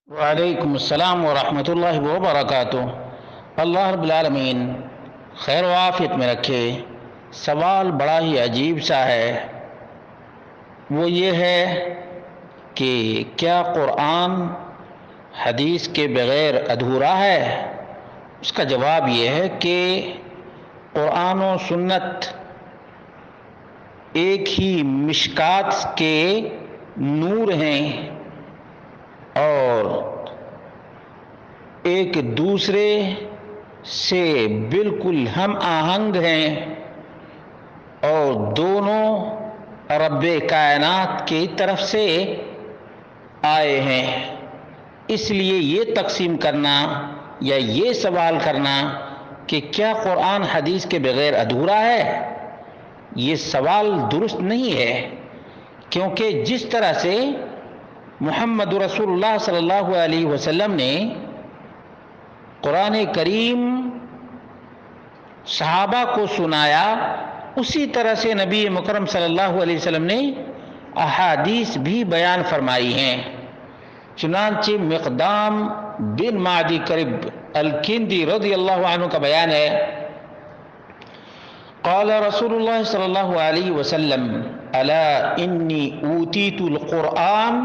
وعلیکم السلام ورحمۃ اللہ وبرکاتہ۔ اللہ رب العالمین خیر و عافیت میں رکھے۔ سوال بڑا ہی عجیب سا ہے، وہ یہ ہے کہ کیا قرآن حدیث کے بغیر ادھورا ہے؟ اس کا جواب یہ ہے کہ قرآن و سنت ایک ہی مشکات کے نور ہیں اور ایک دوسرے سے بالکل ہم آہنگ ہیں اور دونوں رب کائنات کی طرف سے آئے ہیں۔ اس لیے یہ تقسیم کرنا یا یہ سوال کرنا کہ کیا قرآن حدیث کے بغیر ادھورا ہے، یہ سوال درست نہیں ہے، کیونکہ جس طرح سے محمد رسول اللہ صلی اللہ علیہ وسلم نے قرآن کریم صحابہ کو سنایا، اسی طرح سے نبی مکرم صلی اللہ علیہ وسلم نے احادیث بھی بیان فرمائی ہیں۔ چنانچہ مقدام بن معدی کرب الکندی رضی اللہ عنہ کا بیان ہے، قال رسول اللہ صلی اللہ علیہ وسلم الا انی اوتیت القرآن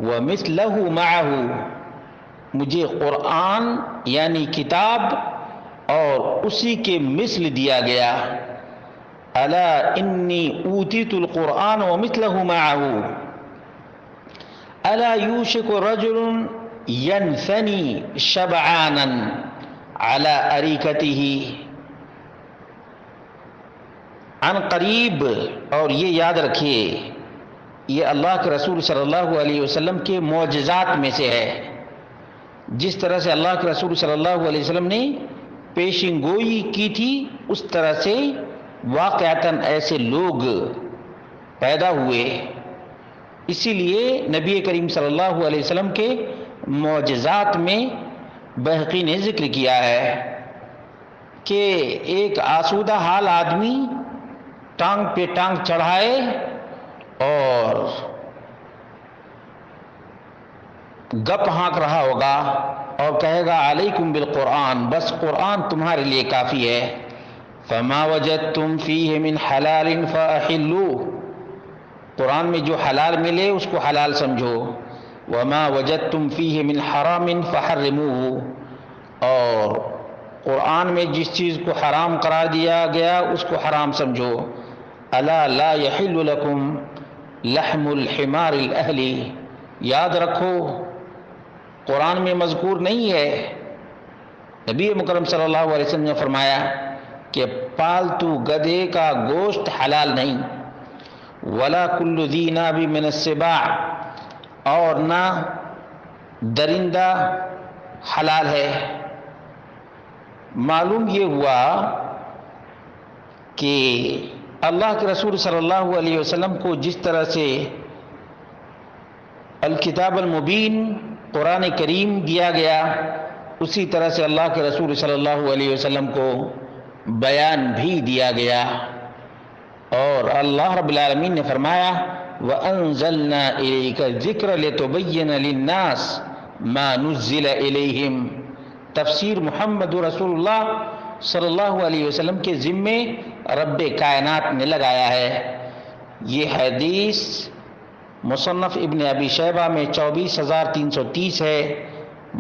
ومثلہ معہ، مجھے قرآن یعنی کتاب اور اسی کے مثل دیا گیا۔ الا انی اوتیت القرآن ومثلہ معہ الا یوشک رجل ینثنی شبعانا علی اریکتہ، عن قریب، اور یہ یاد رکھیے یہ اللہ کے رسول صلی اللہ علیہ وسلم کے معجزات میں سے ہے۔ جس طرح سے اللہ کے رسول صلی اللہ علیہ وسلم نے پیشین گوئی کی تھی، اس طرح سے واقعتاً ایسے لوگ پیدا ہوئے۔ اسی لیے نبی کریم صلی اللہ علیہ وسلم کے معجزات میں بہقی نے ذکر کیا ہے کہ ایک آسودہ حال آدمی ٹانگ پہ ٹانگ چڑھائے اور گپ ہانک رہا ہوگا اور کہے گا علیکم بالقرآن، بس قرآن تمہارے لیے کافی ہے۔ فما وجدتم فیہ من حلال فاحلوہ، قرآن میں جو حلال ملے اس کو حلال سمجھو۔ وما وجدتم فیہ من حرام فحرموہ، اور قرآن میں جس چیز کو حرام قرار دیا گیا اس کو حرام سمجھو۔ الا لا یحل لکم لحم الحمار الاہلی، یاد رکھو قرآن میں مذکور نہیں ہے، نبی مکرم صلی اللہ علیہ وسلم نے فرمایا کہ پالتو گدھے کا گوشت حلال نہیں، ولا کل ذی ناب من السباع، اور نہ درندہ حلال ہے۔ معلوم یہ ہوا کہ اللہ کے رسول صلی اللہ علیہ وسلم کو جس طرح سے الکتاب المبین قرآن کریم دیا گیا، اسی طرح سے اللہ کے رسول صلی اللہ علیہ وسلم کو بیان بھی دیا گیا، اور اللہ رب العالمین نے فرمایا وَأَنزَلْنَا إِلَيْكَ الذِّكْرَ لِتُبَيِّنَ لِلنَّاسِ مَا نُزِّلَ إِلَيْهِمْ، تفسیر محمد رسول اللہ صلی اللہ علیہ وسلم کے ذمے رب کائنات نے لگایا ہے۔ یہ حدیث مصنف ابن ابی شیبہ میں 24,330 ہے،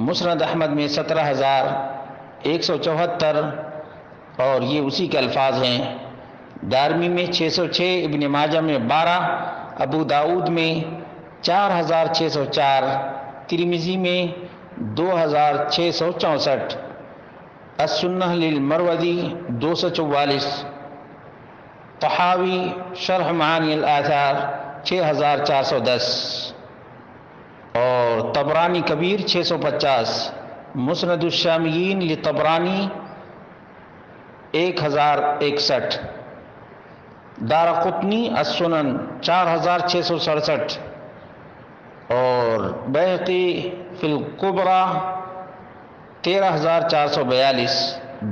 مسند احمد میں 17,174، اور یہ اسی کے الفاظ ہیں۔ دارمی میں 606، ابن ماجہ میں 12، ابو داؤد میں 4,604، ترمذی میں 2,664، السنہ للمروزی 244، طحاوی شرح معانی الآثار 6,410، اور طبرانی کبیر 650، مسند الشامیین لطبرانی 1,061، دارقطنی السنن 4,667، اور بہقی فی الکبریٰ 13,442،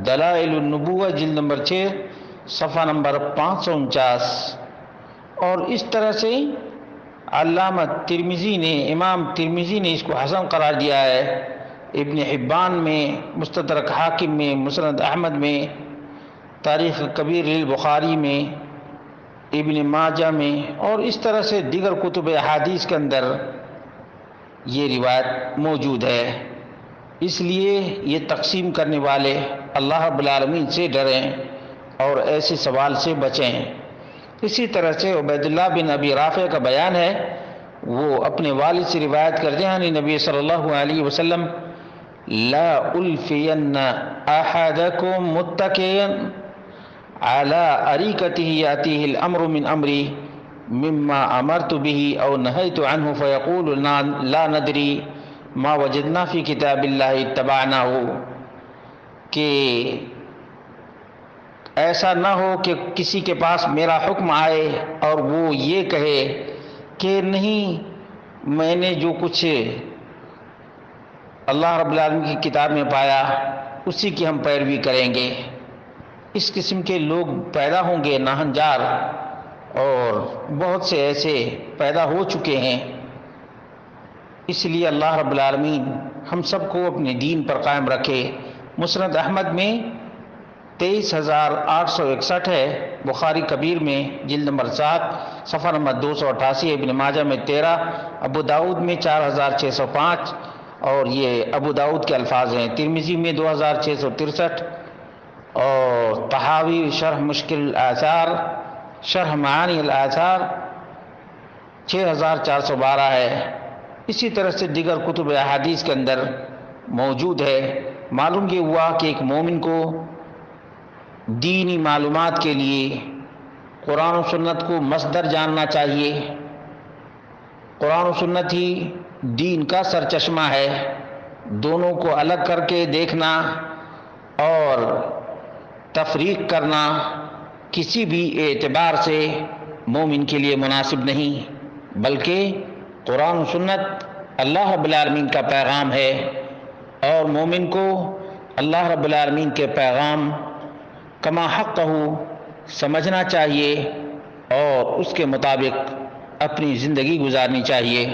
دلائل النبوہ جلد نمبر 6 صفحہ نمبر 549، اور اس طرح سے علامہ ترمذی نے، امام ترمذی نے اس کو حسن قرار دیا ہے، ابن حبان میں، مستدرک حاکم میں، مسند احمد میں، تاریخ کبیر للبخاری میں، ابن ماجہ میں، اور اس طرح سے دیگر کتب احادیث کے اندر یہ روایت موجود ہے۔ اس لیے یہ تقسیم کرنے والے اللہ رب العالمین سے ڈریں اور ایسے سوال سے بچیں۔ اسی طرح سے عبید اللہ بن ابی رافع کا بیان ہے، وہ اپنے والد سے روایت کرتے ہیں، یعنی نبی صلی اللہ علیہ وسلم، لا الفین احدکم متکئا علی اریکتہ یاتیہ الامر من امری مما امرت به او نہیت عنہ فیقول لا ندری ما وجدنا فی کتاب اللہ اتبعناہ، کہ ایسا نہ ہو کہ کسی کے پاس میرا حکم آئے اور وہ یہ کہے کہ نہیں، میں نے جو کچھ اللہ رب العالمین کی کتاب میں پایا اسی کی ہم پیروی کریں گے۔ اس قسم کے لوگ پیدا ہوں گے ناہنجار، اور بہت سے ایسے پیدا ہو چکے ہیں۔ اس لیے اللہ رب العالمین ہم سب کو اپنے دین پر قائم رکھے۔ مسند احمد میں 23,861 ہے، بخاری کبیر میں جلد نمبر 7 صفحہ نمبر 288، ابن ماجہ میں 13، ابو داؤد میں 4,605، اور یہ ابو داؤد کے الفاظ ہیں۔ ترمذی میں 2,663، اور طحاوی شرح مشکل الآثار، شرح معانی الآثار 6,412 ہے۔ اسی طرح سے دیگر کتب احادیث کے اندر موجود ہے۔ معلوم یہ ہوا کہ ایک مومن کو دینی معلومات کے لیے قرآن و سنت کو مصدر جاننا چاہیے۔ قرآن و سنت ہی دین کا سرچشمہ ہے۔ دونوں کو الگ کر کے دیکھنا اور تفریق کرنا کسی بھی اعتبار سے مومن کے لیے مناسب نہیں، بلکہ قرآن و سنت اللہ رب العالمین کا پیغام ہے، اور مومن کو اللہ رب العالمین کے پیغام کما حقہ سمجھنا چاہیے اور اس کے مطابق اپنی زندگی گزارنی چاہیے۔